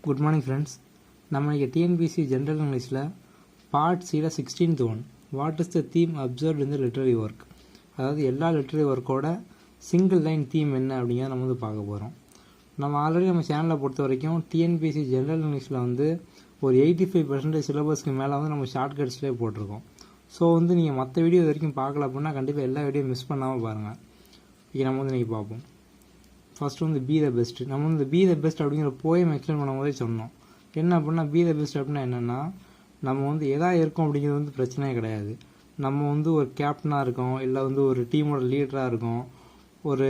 Good morning friends. நம்ம இங்கே TNPSC general இங்கிலீஷில் பார்ட் சியில் 16th one, what is the theme observed in the literary work, அதாவது எல்லா லிட்ரரி ஒர்க்கோட சிங்கிள் லைன் தீம் என்ன அப்படிங்கிறத நம்ம வந்து பார்க்க போகிறோம். நம்ம ஆல்ரெடி நம்ம சேனலை பொறுத்த வரைக்கும் டிஎன்பிசி ஜென்ரல் இங்கிலீஷில் வந்து ஒரு 85% சிலபஸ்க்கு மேலே வந்து நம்ம ஷார்ட்கட்ஸ்லேயே போட்டிருக்கோம். ஸோ வந்து நீங்கள் மற்ற வீடியோ இது வரைக்கும் பார்க்கல அப்படின்னா கண்டிப்பாக எல்லா வீடியோ மிஸ் பண்ணாமல் பாருங்கள். இங்கே நம்ம வந்து இன்றைக்கி பார்ப்போம். ஃபஸ்ட்டு வந்து பி த பெஸ்ட். நம்ம வந்து பி த பெஸ்ட் அப்படிங்கிற போயம் எக்ஸ்பிளைன் பண்ணும் போதே சொன்னோம். என்ன அப்படின்னா பி த பெஸ்ட் அப்படின்னா என்னென்னா, நம்ம வந்து எதா இருக்கோம் அப்படிங்கிறது வந்து பிரச்சனையே கிடையாது. நம்ம வந்து ஒரு கேப்டனாக இருக்கோம், இல்லை வந்து ஒரு டீமோட லீடராக இருக்கோம், ஒரு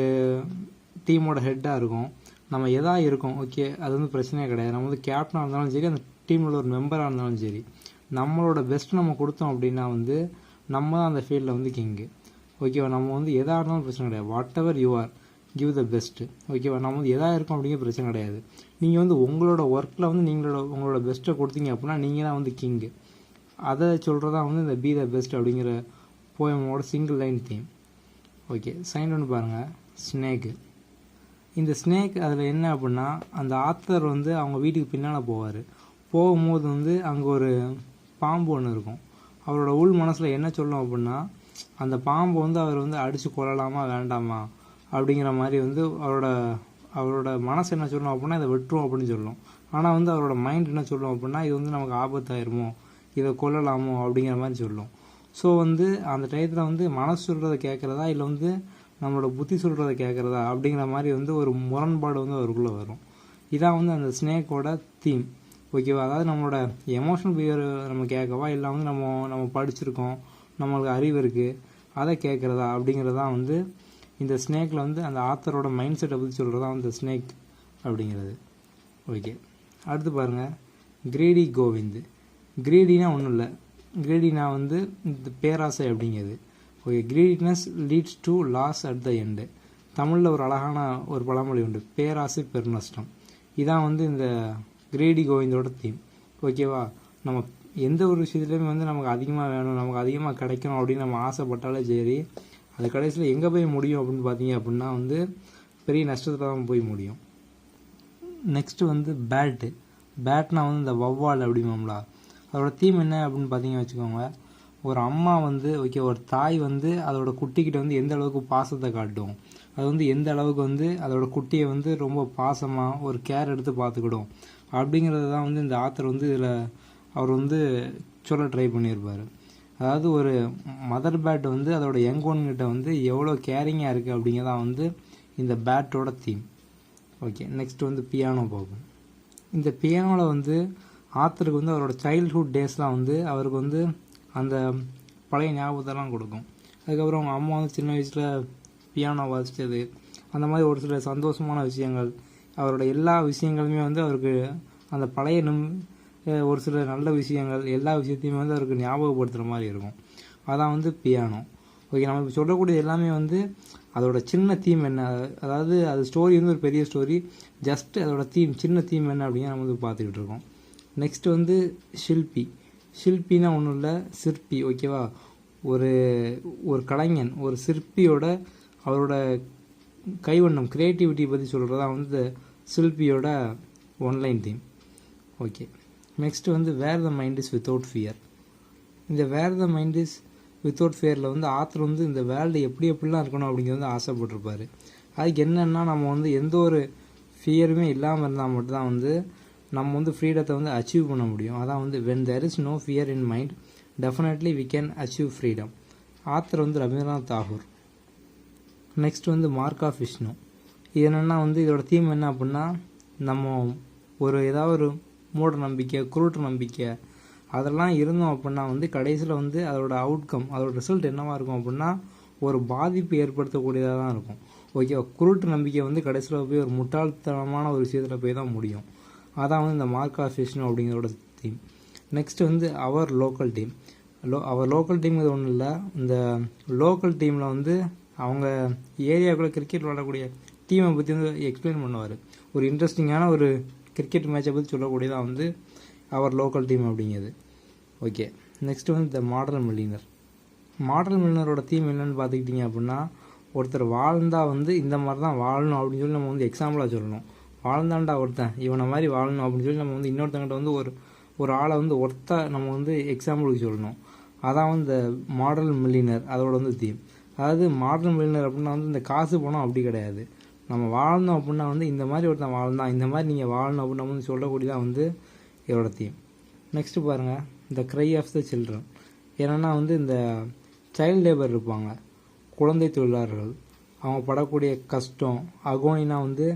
டீமோட ஹெட்டாக இருக்கும், நம்ம எதா இருக்கோம், ஓகே, அது வந்து பிரச்சனையே கிடையாது. நம்ம வந்து கேப்டனாக இருந்தாலும் சரி, அந்த டீமில் ஒரு மெம்பராக இருந்தாலும் சரி, நம்மளோட பெஸ்ட் நம்ம கொடுத்தோம் அப்படின்னா வந்து நம்ம தான் அந்த ஃபீல்டில் வந்து கிங்கு. ஓகேவா? நம்ம வந்து எதாக இருந்தாலும் பிரச்சனை கிடையாது. What ever you are, give the best. ஓகேவா? நம்ம வந்து எதாக இருக்கும் அப்படிங்கிற பிரச்சனை கிடையாது. நீங்கள் வந்து உங்களோட ஒர்க்கில் வந்து உங்களோட பெஸ்ட்டை கொடுத்தீங்க அப்படின்னா நீங்கள் தான் வந்து கிங்கு. அதை சொல்கிறதா வந்து இந்த பி த பெஸ்ட் அப்படிங்கிற போயமோட single line theme. Okay, sign ஒன்று பாருங்கள். ஸ்னேக்கு. இந்த ஸ்னேக் அதில் என்ன அப்படின்னா, அந்த ஆத்தர் வந்து அவங்க வீட்டுக்கு பின்னால் போகும்போது வந்து அங்கே ஒரு பாம்பு ஒன்று இருக்கும். அவரோட உள் மனசில் என்ன சொல்லும் அப்படின்னா, அந்த பாம்பை வந்து அவர் வந்து அடித்து கொள்ளலாமா வேண்டாமா அப்படிங்கிற மாதிரி வந்து அவரோட மனசு என்ன சொல்லணும் அப்படின்னா, இதை வெட்டுரும் அப்படின்னு சொல்லும். ஆனால் வந்து அவரோட மைண்ட் என்ன சொல்லும் அப்படின்னா, இது வந்து நமக்கு ஆபத்தாயிருமோ, இதை கொல்லலாமோ அப்படிங்கிற மாதிரி சொல்லும். ஸோ வந்து அந்த டயத்தில் வந்து மனசு சொல்கிறத கேட்குறதா இல்லை வந்து நம்மளோட புத்தி சொல்கிறத கேட்குறதா அப்படிங்கிற மாதிரி வந்து ஒரு முரண்பாடு வந்து அவருக்குள்ளே வரும். இதான் வந்து அந்த ஸ்னேக்கோட தீம். ஓகேவா? அதாவது நம்மளோட எமோஷனல் பிஹேவியர் நம்ம கேட்கவா, இல்லை வந்து நம்ம படிச்சிருக்கோம், நம்மளுக்கு அறிவு இருக்குது, அதை கேட்குறதா அப்படிங்கிறதான் வந்து இந்த ஸ்னேக்கில் வந்து அந்த ஆத்தரோட மைண்ட் செட்டை பற்றி சொல்கிறதா வந்து ஸ்னேக் அப்படிங்கிறது. ஓகே, அடுத்து பாருங்கள். கிரீடி கோவிந்த். கிரீடினா ஒன்றும் இல்லை, கிரீடினா வந்து இந்த பேராசை அப்படிங்கிறது. Okay, greediness leads to loss at the end. தமிழில் ஒரு அழகான ஒரு பழமொழி உண்டு, பேராசை பெருநஷ்டம். இதான் வந்து இந்த கிரீடி கோவிந்தோட தீம். ஓகேவா? நம்ம எந்த ஒரு விஷயத்துலையுமே வந்து நமக்கு அதிகமாக வேணும், நமக்கு அதிகமாக கிடைக்கணும் அப்படின்னு நம்ம ஆசைப்பட்டாலே சரி, அது கடைசியில் எங்கே போய் முடியும் அப்படின்னு பார்த்தீங்க அப்படின்னா வந்து பெரிய நஷ்டத்தில் தான் போய் முடியும். நெக்ஸ்ட்டு வந்து பேட்னா வந்து இந்த வவ்வால் அப்படிமாம்லா, அதோட தீம் என்ன அப்படின்னு பார்த்தீங்க வச்சுக்கோங்க. ஒரு அம்மா வந்து ஒரு தாய் வந்து அதோட குட்டிக்கிட்ட வந்து எந்த அளவுக்கு பாசத்தை காட்டும், அது வந்து எந்த அளவுக்கு வந்து அதோட குட்டியை வந்து ரொம்ப பாசமாக ஒரு கேர் எடுத்து பார்த்துக்கிடும் அப்படிங்கிறது தான் வந்து இந்த ஆத்தர் வந்து இதில் அவர் வந்து சொல்ல ட்ரை பண்ணியிருப்பார். அதாவது ஒரு மதர் பேட் வந்து அதோட யங் ஒன்கிட்ட வந்து எவ்வளோ கேரிங்காக இருக்குது அப்படிங்கிறதான் வந்து இந்த பேட்டோட தீம். ஓகே, நெக்ஸ்ட் வந்து பியானோ பார்ப்போம். இந்த பியானோவில் வந்து ஆத்தருக்கு வந்து அவரோட சைல்ட்ஹுட் டேஸ்லாம் வந்து அவருக்கு வந்து அந்த பழைய ஞாபகத்தெல்லாம் கொடுக்கும். அதுக்கப்புறம் அவங்க அம்மா வந்து சின்ன வயசில் பியானோ வாசித்தது, அந்த மாதிரி ஒரு சில சந்தோஷமான விஷயங்கள், அவரோட எல்லா விஷயங்களுமே வந்து அவருக்கு அந்த பழைய ஒரு சில நல்ல விஷயங்கள் எல்லா விஷயத்தையுமே வந்து அவருக்கு ஞாபகப்படுத்துகிற மாதிரி இருக்கும். அதான் வந்து பியானோ. ஓகே, நம்ம இப்போ சொல்லக்கூடிய எல்லாமே வந்து அதோட சின்ன தீம் என்ன, அதாவது அது ஸ்டோரி வந்து ஒரு பெரிய ஸ்டோரி, ஜஸ்ட் அதோட சின்ன தீம் என்ன அப்படிங்கிற நம்ம வந்து பார்த்துக்கிட்டு இருக்கோம். நெக்ஸ்ட் வந்து ஷில்பினா ஒன்றும் இல்லை, சிற்பி. ஓகேவா? ஒரு கலைஞன், ஒரு சிற்பியோட அவரோட கைவண்ணம், கிரியேட்டிவிட்டி பற்றி சொல்கிறதா வந்து சில்பியோட ஒன்லைன் தீம். ஓகே, நெக்ஸ்ட் வந்து where the mind is without fear. இந்த where the mind is without ஃபியரில் வந்து ஆத்தர் வந்து இந்த வேர்ல்டு எப்படிலாம் இருக்கணும் அப்படிங்கிறது வந்து ஆசைப்பட்டிருப்பார். அதுக்கு என்னென்னா, நம்ம வந்து எந்த ஒரு ஃபியருமே இல்லாமல் இருந்தால் மட்டும்தான் வந்து நம்ம வந்து ஃப்ரீடத்தை வந்து அச்சீவ் பண்ண முடியும். அதான் வந்து when there is no fear in mind definitely we can achieve freedom. Author வந்து ரவீந்திரநாத் தாகூர். நெக்ஸ்ட் வந்து மார்க் ஆஃப் விஷ்ணு. இது என்னென்னா வந்து இதோட தீம் என்ன அப்படின்னா, நம்ம ஏதாவது ஒரு மூட நம்பிக்கை, குருட்டு நம்பிக்கை அதெல்லாம் இருந்தோம் அப்படின்னா வந்து கடைசியில் வந்து அதோட அவுட்கம், அதோட ரிசல்ட் என்னவாக இருக்கும் அப்படின்னா ஒரு பாதிப்பு ஏற்படுத்தக்கூடியதாக தான் இருக்கும். ஓகே, குருட்டு நம்பிக்கை வந்து கடைசியில் போய் ஒரு முட்டாள்தனமான ஒரு விஷயத்தில் போய் தான் முடியும். அதான் வந்து இந்த மார்க் ஆஃப் விஷ்ணு அப்படிங்கிறோட தீம். நெக்ஸ்ட் வந்து அவர் லோக்கல் டீம். அவர் லோக்கல் டீம் இது ஒன்றும் இல்லை, இந்த லோக்கல் டீமில் வந்து அவங்க ஏரியாவுக்குள்ளே கிரிக்கெட் விளையாடக்கூடிய டீமை பற்றி வந்து எக்ஸ்பிளைன் பண்ணுவார். ஒரு இன்ட்ரெஸ்டிங்கான ஒரு கிரிக்கெட் மேட்சை பற்றி சொல்லக்கூடியதான் வந்து அவர் லோக்கல் டீம் அப்படிங்கிறது. ஓகே, நெக்ஸ்ட் வந்து த மாடல் மில்லினரோட தீம் என்னென்னு பார்த்துக்கிட்டிங்க அப்படின்னா, ஒருத்தர் வாழ்ந்தால் வந்து இந்த மாதிரி தான் வாழணும் அப்படின்னு சொல்லி நம்ம வந்து எக்ஸாம்பிளாக சொல்லணும். வாழ்ந்தாண்டா ஒருத்தன் இவனை மாதிரி வாழணும் அப்படின்னு சொல்லி நம்ம வந்து இன்னொருத்தங்கிட்ட வந்து ஒரு ஆளை வந்து நம்ம வந்து எக்ஸாம்பிளுக்கு சொல்லணும். அதான் வந்து இந்த மாடல் மில்லியனர் அதோட வந்து தீம். அதாவது மாடல் மில்லியனர் அப்படின்னா வந்து இந்த காசு பணம் அப்படி கிடையாது. நம்ம வாழணும் அப்படின்னா வந்து இந்த மாதிரி ஒருத்தன் வாழ்ந்தான், இந்த மாதிரி நீங்கள் வாழணும் அப்படின்னு நம்ம வந்து சொல்லக்கூடியதான் வந்து இதோட தீம். நெக்ஸ்ட்டு பாருங்கள், இந்த க்ரை ஆஃப் த சில்ட்ரன். ஏன்னா வந்து இந்த சைல்டு லேபர் இருப்பாங்க, குழந்தை தொழிலாளர்கள், அவங்க படக்கூடிய கஷ்டம், அகோனினா வந்து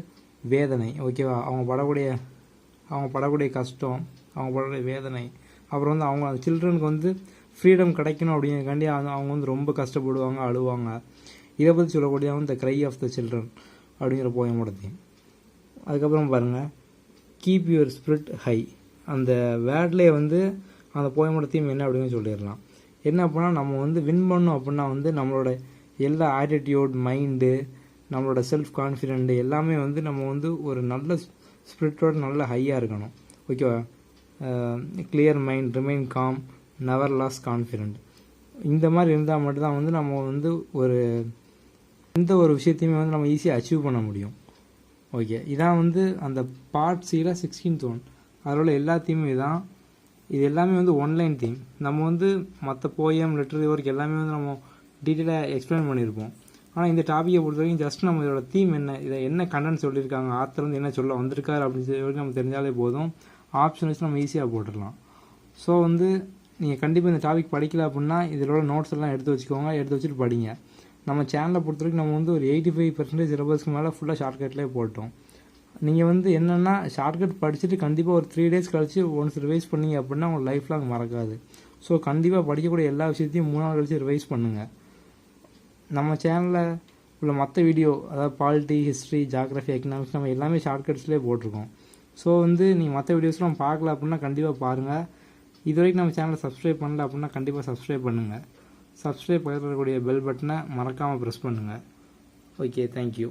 வேதனை, ஓகேவா, அவங்க படக்கூடிய கஷ்டம், அவங்க படக்கூடிய வேதனை, அப்புறம் வந்து அவங்க அந்த சில்ட்ரனுக்கு வந்து ஃப்ரீடம் கிடைக்கணும் அப்படிங்கிறக்காண்டி அவங்க வந்து ரொம்ப கஷ்டப்படுவாங்க, அழுவாங்க. இதை பற்றி சொல்லக்கூடிய இந்த க்ரை ஆஃப் த சில்ட்ரன் அப்படிங்கிற போயமோட தீம். அதுக்கப்புறம் பாருங்கள், கீப் யுவர் ஸ்பிரிட் ஹை. அந்த வேர்ட்லேயே வந்து அந்த போயமோட தீம் என்ன அப்படின்னு சொல்லிடலாம். என்ன அப்படின்னா நம்ம வந்து வின் பண்ணோம் அப்படின்னா வந்து நம்மளோட எல்லா ஆட்டிடியூட், மைண்டு, நம்மளோட செல்ஃப் கான்ஃபிடென்ட் எல்லாமே வந்து நம்ம வந்து ஒரு நல்ல ஸ்பிரிட்டோட நல்ல ஹையாக இருக்கணும், ஓகேவா. Clear mind, remain calm, never loss confident. இந்த மாதிரி இருந்தால் மட்டும்தான் வந்து நம்ம வந்து எந்த ஒரு விஷயத்தையுமே வந்து நம்ம ஈஸியாக அச்சீவ் பண்ண முடியும். ஓகே, இதான் வந்து அந்த பார்ட் சியில் 16th ஒன். அதில் எல்லா தீமும் இதான். இது எல்லாமே வந்து ஒன்லைன் தீம். நம்ம வந்து மற்ற போயம், லிட்ரரி ஒர்க் எல்லாமே வந்து நம்ம டீட்டெயிலாக எக்ஸ்பிளைன் பண்ணியிருப்போம். ஆனால் இந்த டாப்பிக்கை பொறுத்த வரைக்கும் ஜஸ்ட் நம்ம இதோட தீம் என்ன, இதை என்ன கண்டென்ட் சொல்லியிருக்காங்க, ஆத்தர் வந்து என்ன சொல்ல வந்திருக்காரு அப்படின்னு சொல்லி நம்ம தெரிஞ்சாலே போதும். ஆப்ஷன் வச்சு நம்ம ஈஸியாக போட்டுடலாம். ஸோ வந்து நீங்கள் கண்டிப்பாக இந்த டாபிக் படிக்கல அப்படின்னா இதோட நோட்ஸ் எல்லாம் எடுத்து வச்சுக்கோங்க, எடுத்து வச்சுட்டு படிங்க. நம்ம சேனலை பொறுத்த வரைக்கும் நம்ம வந்து ஒரு 85% சிலபஸ்க்கு மேலே ஃபுல்லாக ஷார்ட்கட்லேயே போட்டோம். நீங்கள் வந்து என்னென்னா ஷார்ட்கட் படிச்சுட்டு கண்டிப்பாக ஒரு 3 days கழிச்சு ஒன்ஸ் ரிவைஸ் பண்ணிங்க அப்படின்னா உங்கள் லைஃப் லாங் மறக்காது. ஸோ கண்டிப்பாக படிக்கக்கூடிய எல்லா விஷயத்தையும் 3 நாள் கழிச்சு ரிவைஸ் பண்ணுங்கள். நம்ம சேனலில் உள்ள மற்ற வீடியோ, அதாவது பாலிட்டி, ஹிஸ்ட்ரி, ஜாகிரஃபி, எக்கனாமிக்ஸ் நம்ம எல்லாமே ஷார்ட்கட்ஸ்லேயே போட்டிருக்கோம். ஸோ வந்து நீங்கள் மற்ற வீடியோஸ்லாம் பார்க்கல அப்படின்னா கண்டிப்பாக பாருங்கள். இது வரைக்கும் நம்ம சேனலை சப்ஸ்கிரைப் பண்ணல அப்படின்னா கண்டிப்பாக சப்ஸ்கிரைப் பண்ணுங்கள். சப்ஸ்கிரைப் பண்ணக்கூடிய பெல் பட்டனை மறக்காமல் ப்ரெஸ் பண்ணுங்கள். Okay, thank you.